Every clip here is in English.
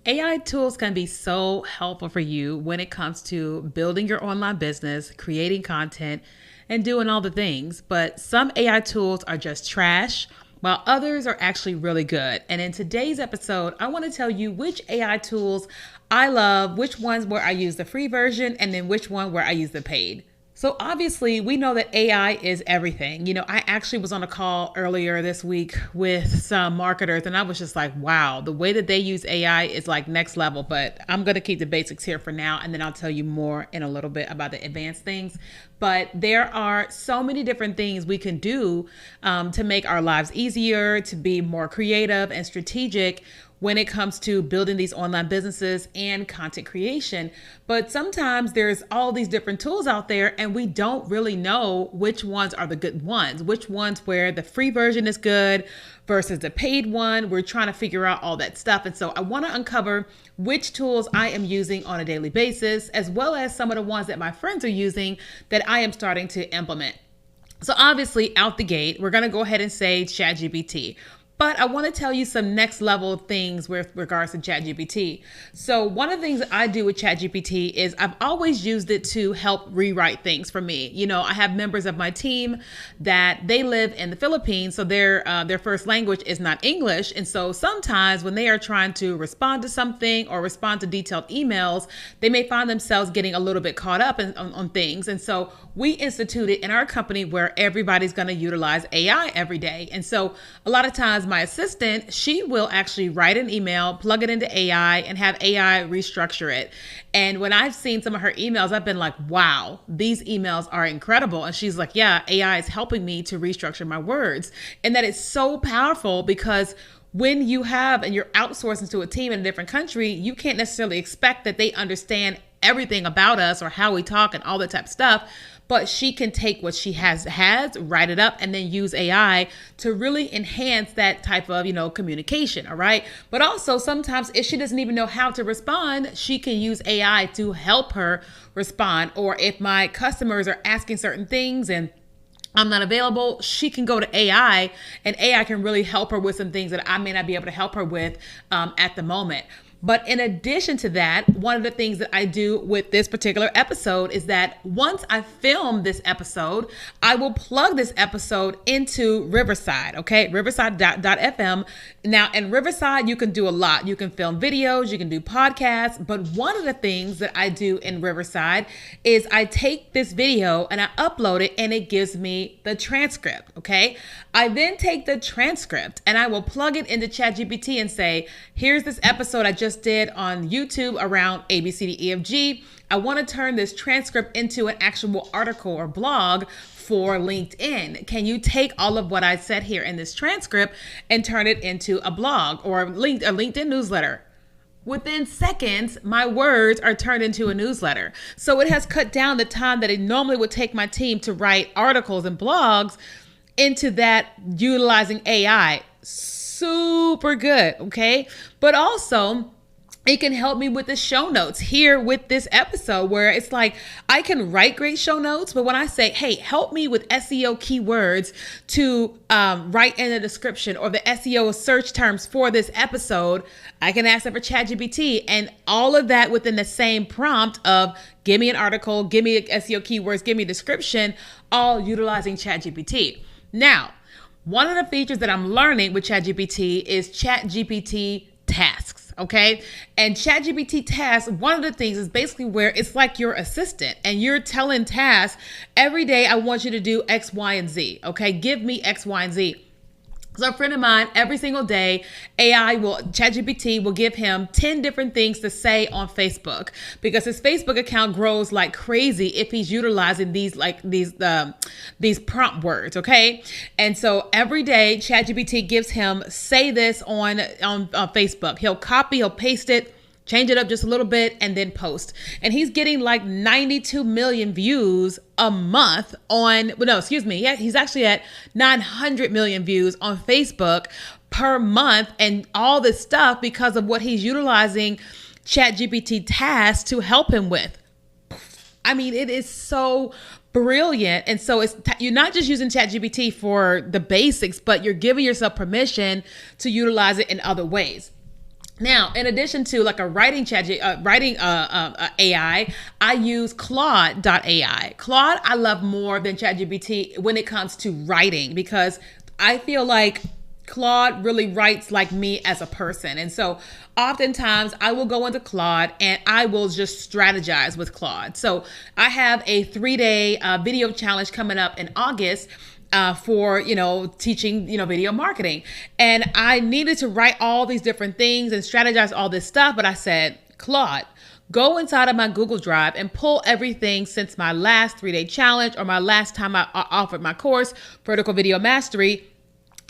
AI tools can be so helpful for you when it comes to building your online business, creating content, and doing all the things. But some AI tools are just trash, while others are actually really good. And in today's episode, I want to tell you which AI tools I love, which ones where I use the free version, and then which one where I use the paid. So obviously we know that AI is everything. I actually was on a call earlier this week with some marketers and I was just like, wow, the way that they use AI is like next level, but I'm going to keep the basics here for now. And then I'll tell you more in a little bit about the advanced things. But there are so many different things we can do to make our lives easier, to be more creative and strategic when it comes to building these online businesses and content creation. But sometimes there's all these different tools out there and we don't really know which ones are the good ones, which ones where the free version is good versus the paid one. We're trying to figure out all that stuff. And so I want to uncover which tools I am using on a daily basis, as well as some of the ones that my friends are using that I am starting to implement. So obviously out the gate, we're going to go ahead and say ChatGPT. But I want to tell you some next level things with regards to ChatGPT. So one of the things that I do with ChatGPT is I've always used it to help rewrite things for me. I have members of my team that they live in the Philippines, so their first language is not English. And so sometimes when they are trying to respond to something or respond to detailed emails, they may find themselves getting a little bit caught up on things. And so we instituted in our company where everybody's going to utilize AI every day. And so a lot of times my assistant, she will actually write an email, plug it into AI and have AI restructure it. And when I've seen some of her emails, I've been like, wow, these emails are incredible. And she's like, yeah, AI is helping me to restructure my words. And that is so powerful because when you have and you're outsourcing to a team in a different country, you can't necessarily expect that they understand everything about us or how we talk and all that type of stuff. But she can take what she has, write it up, and then use AI to really enhance that type of, communication. All right. But also sometimes if she doesn't even know how to respond, she can use AI to help her respond. Or if my customers are asking certain things and I'm not available, she can go to AI and AI can really help her with some things that I may not be able to help her with at the moment. But in addition to that, one of the things that I do with this particular episode is that once I film this episode, I will plug this episode into Riverside, okay? Riverside.fm. Now, in Riverside, you can do a lot. You can film videos, you can do podcasts. But one of the things that I do in Riverside is I take this video and I upload it and it gives me the transcript, okay? I then take the transcript and I will plug it into ChatGPT and say, here's this episode I just did on YouTube around ABCDEFG. I want to turn this transcript into an actual article or blog for LinkedIn. Can you take all of what I said here in this transcript and turn it into a blog or a LinkedIn newsletter? Within seconds, my words are turned into a newsletter. So it has cut down the time that it normally would take my team to write articles and blogs into that utilizing AI. Super good, okay? But also, it can help me with the show notes here with this episode where it's like I can write great show notes, but when I say, hey, help me with SEO keywords to write in the description or the SEO search terms for this episode, I can ask that for ChatGPT and all of that within the same prompt of give me an article, give me SEO keywords, give me a description, all utilizing ChatGPT. Now, one of the features that I'm learning with ChatGPT is ChatGPT tasks. Okay. And ChatGPT tasks, one of the things is basically where it's like your assistant and you're telling tasks every day. I want you to do X, Y, and Z. Okay. Give me X, Y, and Z. So a friend of mine, every single day, ChatGPT will give him 10 different things to say on Facebook because his Facebook account grows like crazy if he's utilizing these prompt words, okay? And so every day, ChatGPT gives him, say this on Facebook. He'll copy, he'll paste it, change it up just a little bit, and then post. And he's getting like 92 million views a month he's actually at 900 million views on Facebook per month and all this stuff because of what he's utilizing ChatGPT tasks to help him with. I mean, it is so brilliant. And so you're not just using ChatGPT for the basics, but you're giving yourself permission to utilize it in other ways. Now, in addition to like a writing AI, I use Claude.ai. Claude, I love more than ChatGPT when it comes to writing, because I feel like Claude really writes like me as a person. And so oftentimes I will go into Claude and I will just strategize with Claude. So I have a 3-day video challenge coming up in August for, teaching, video marketing. And I needed to write all these different things and strategize all this stuff. But I said, Claude, go inside of my Google Drive and pull everything since my last 3-day challenge or my last time I offered my course, Vertical Video Mastery.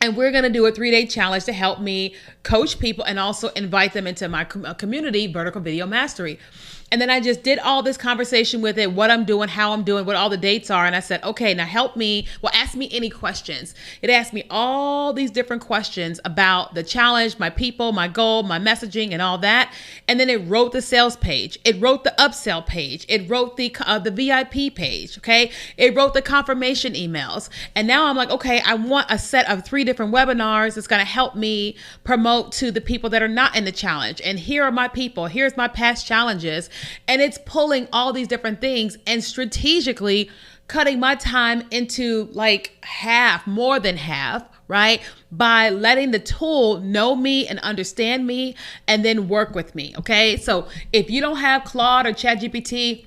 And we're going to do a 3-day challenge to help me coach people and also invite them into my community, Vertical Video Mastery. And then I just did all this conversation with it, what I'm doing, how I'm doing, what all the dates are. And I said, okay, now help me. Well, ask me any questions. It asked me all these different questions about the challenge, my people, my goal, my messaging, and all that. And then it wrote the sales page. It wrote the upsell page. It wrote the VIP page. Okay. It wrote the confirmation emails. And now I'm like, okay, I want a set of 3 different webinars that's going to help me promote to the people that are not in the challenge. And here are my people. Here's my past challenges. And it's pulling all these different things and strategically cutting my time into like half, more than half, right? By letting the tool know me and understand me and then work with me. Okay. So if you don't have Claude or ChatGPT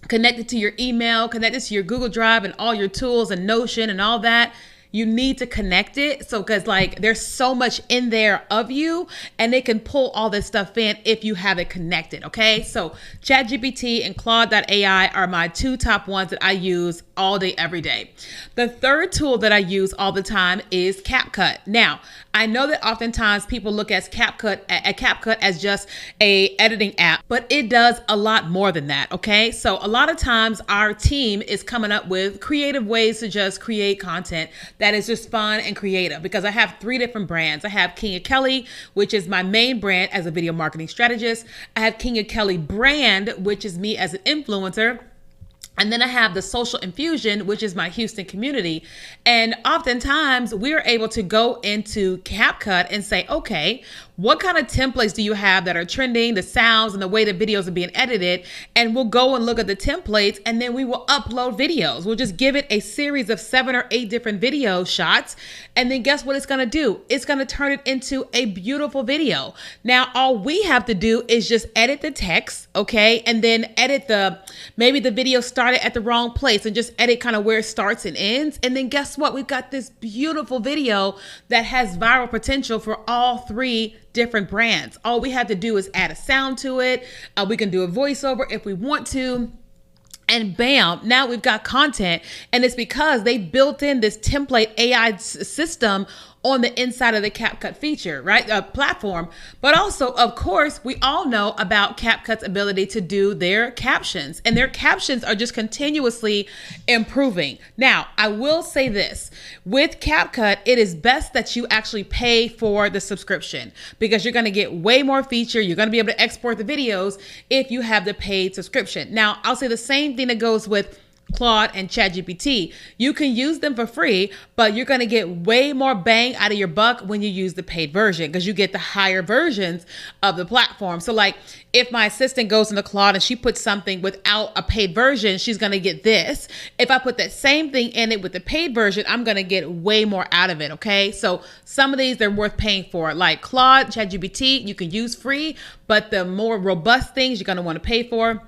connected to your email, connected to your Google Drive and all your tools and Notion and all that, you need to connect it. So, because like there's so much in there of you and it can pull all this stuff in if you have it connected. Okay. So ChatGPT and Claude.ai are my 2 top ones that I use all day, every day. The third tool that I use all the time is CapCut. Now, I know that oftentimes people look at CapCut as just a editing app, but it does a lot more than that. Okay. So a lot of times our team is coming up with creative ways to just create content that is just fun and creative, because I have 3 different brands. I have King of Kelly, which is my main brand as a video marketing strategist. I have King of Kelly brand, which is me as an influencer. And then I have the Social Infusion, which is my Houston community. And oftentimes we're able to go into CapCut and say, okay, what kind of templates do you have that are trending, the sounds and the way the videos are being edited? And we'll go and look at the templates and then we will upload videos. We'll just give it a series of 7 or 8 different video shots. And then guess what it's going to do? It's going to turn it into a beautiful video. Now, all we have to do is just edit the text, okay? And then edit maybe the video started at the wrong place and just edit kind of where it starts and ends. And then guess what? We've got this beautiful video that has viral potential for all 3 different brands. All we have to do is add a sound to it. We can do a voiceover if we want to. And bam, now we've got content. And it's because they built in this template AI system on the inside of the CapCut feature, right? Platform. But also, of course, we all know about CapCut's ability to do their captions, and their captions are just continuously improving. Now, I will say this, with CapCut, it is best that you actually pay for the subscription, because you're going to get way more feature. You're going to be able to export the videos if you have the paid subscription. Now, I'll say the same thing that goes with Claude and ChatGPT. You can use them for free, but you're going to get way more bang out of your buck when you use the paid version, because you get the higher versions of the platform. So like if my assistant goes into Claude and she puts something without a paid version, she's going to get this. If I put that same thing in it with the paid version, I'm going to get way more out of it. Okay. So some of these, they're worth paying for, like Claude, ChatGPT, you can use free, but the more robust things you're going to want to pay for.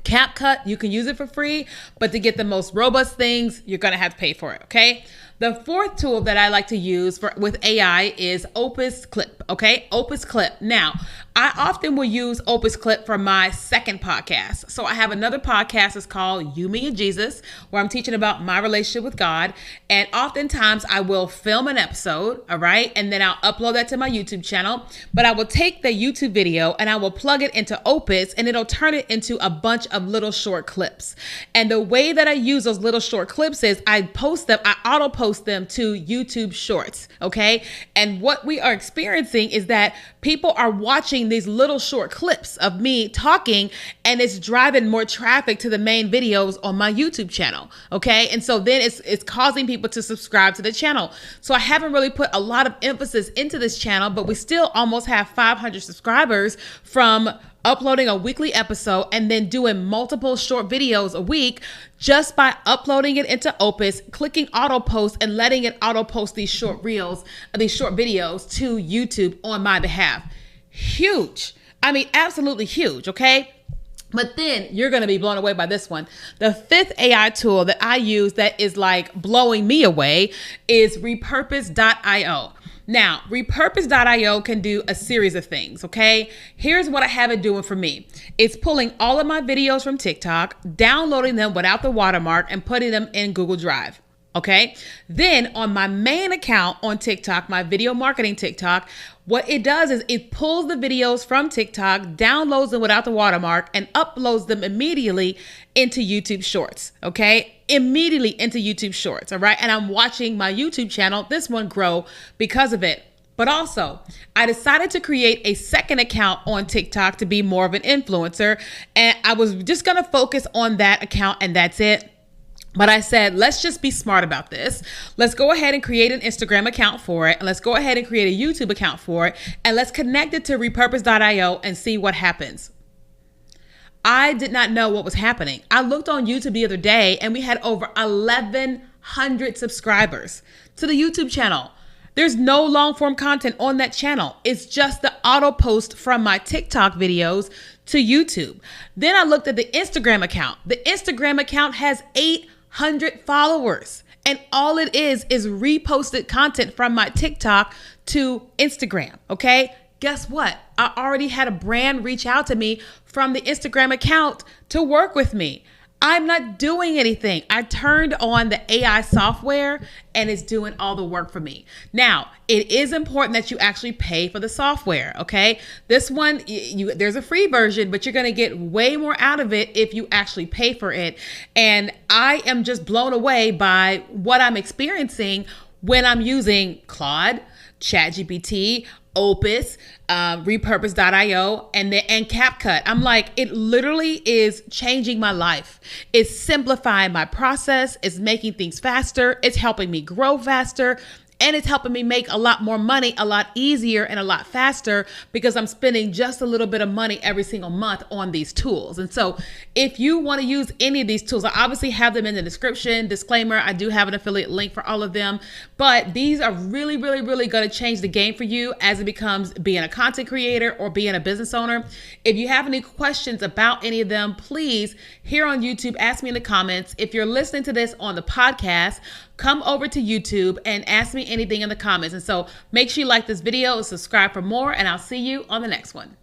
CapCut, you can use it for free, but to get the most robust things, you're going to have to pay for it. Okay. The fourth tool that I like to use with AI is Opus Clip. Okay. Opus Clip. Now, I often will use Opus Clip for my second podcast. So I have another podcast that's called You, Me, and Jesus, where I'm teaching about my relationship with God. And oftentimes I will film an episode. All right. And then I'll upload that to my YouTube channel, but I will take the YouTube video and I will plug it into Opus, and it'll turn it into a bunch of little short clips. And the way that I use those little short clips is I auto post repost them to YouTube Shorts, okay? And what we are experiencing is that people are watching these little short clips of me talking, and it's driving more traffic to the main videos on my YouTube channel, okay? And so then it's causing people to subscribe to the channel. So I haven't really put a lot of emphasis into this channel, but we still almost have 500 subscribers from uploading a weekly episode and then doing multiple short videos a week just by uploading it into Opus, clicking auto post and letting it auto post these short reels, these short videos to YouTube on my behalf. Huge. I mean, absolutely huge. Okay. But then you're going to be blown away by this one. The fifth AI tool that I use that is like blowing me away is repurpose.io. Now, repurpose.io can do a series of things, okay? Here's what I have it doing for me. It's pulling all of my videos from TikTok, downloading them without the watermark, and putting them in Google Drive, okay? Then on my main account on TikTok, my video marketing TikTok, what it does is it pulls the videos from TikTok, downloads them without the watermark, and uploads them immediately into YouTube Shorts, okay? Immediately into YouTube Shorts, all right? And I'm watching my YouTube channel, this one, grow because of it. But also, I decided to create a second account on TikTok to be more of an influencer, and I was just gonna focus on that account and that's it. But I said, let's just be smart about this. Let's go ahead and create an Instagram account for it. And let's go ahead and create a YouTube account for it. And let's connect it to repurpose.io and see what happens. I did not know what was happening. I looked on YouTube the other day and we had over 1,100 subscribers to the YouTube channel. There's no long form content on that channel. It's just the auto post from my TikTok videos to YouTube. Then I looked at the Instagram account. The Instagram account has 800 followers. And all it is reposted content from my TikTok to Instagram, okay? Guess what? I already had a brand reach out to me from the Instagram account to work with me. I'm not doing anything. I turned on the AI software and it's doing all the work for me. Now, it is important that you actually pay for the software, okay? This one, there's a free version, but you're gonna get way more out of it if you actually pay for it. And I am just blown away by what I'm experiencing when I'm using Claude, ChatGPT, Opus, repurpose.io, and CapCut. I'm like, it literally is changing my life. It's simplifying my process. It's making things faster. It's helping me grow faster. And it's helping me make a lot more money, a lot easier and a lot faster because I'm spending just a little bit of money every single month on these tools. And so if you want to use any of these tools, I obviously have them in the description. Disclaimer, I do have an affiliate link for all of them, but these are really, really, really going to change the game for you as it becomes being a content creator or being a business owner. If you have any questions about any of them, please, here on YouTube, ask me in the comments. If you're listening to this on the podcast, come over to YouTube and ask me anything in the comments. And so make sure you like this video and subscribe for more, and I'll see you on the next one.